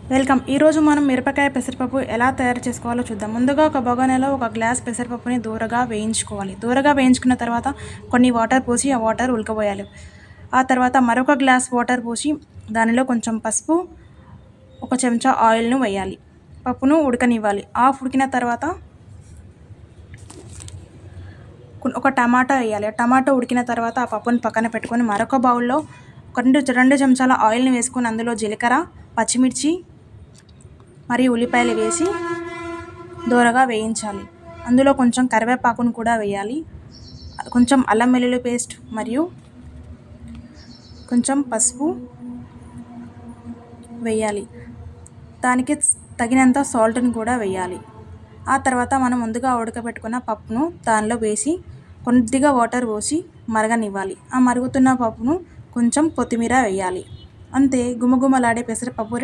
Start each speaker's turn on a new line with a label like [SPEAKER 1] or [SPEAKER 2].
[SPEAKER 1] Welcome. ఈరోజు మనం మిరపకాయ పెసరపప్పు ఎలా తయారు చేసుకోవాలో చూద్దాం. ముందుగా ఒక బగోనీలో ఒక గ్లాస్ పెసరపప్పుని దూరగా వేయించుకోవాలి. దూరగా వేయించుకున్న తర్వాత కొన్ని వాటర్ పోసి ఆ వాటర్ ఉడకబోయాలి. ఆ తర్వాత మరొక గ్లాస్ వాటర్ పోసి దానిలో కొంచెం పసుపు, ఒక చెంచా ఆయిల్ను వేయాలి. పప్పును ఉడకనివ్వాలి. ఉడికిన తర్వాత ఒక టమాటా వేయాలి. టమాటా ఉడికిన తర్వాత ఆ పప్పును పక్కన పెట్టుకొని మరొక బౌల్లో రెండు చెంచాల ఆయిల్ని వేసుకొని అందులో జీలకర్ర, పచ్చిమిర్చి మరియు ఉల్లిపాయలు వేసి దూరగా వేయించాలి. అందులో కొంచెం కరివేపాకును కూడా వేయాలి. కొంచెం అల్లం వెల్లుల్లి పేస్ట్ మరియు కొంచెం పసుపు వేయాలి. దానికి తగినంత సాల్ట్ని కూడా వేయాలి. ఆ తర్వాత మనం ముందుగా ఉడకబెట్టుకున్న పప్పును దానిలో వేసి కొద్దిగా వాటర్ పోసి మరగనివ్వాలి. ఆ మరుగుతున్న పప్పును కొంచెం కొత్తిమీర వేయాలి. అంతే, గుమగుమలాడే పెసరపప్పు రెడీ.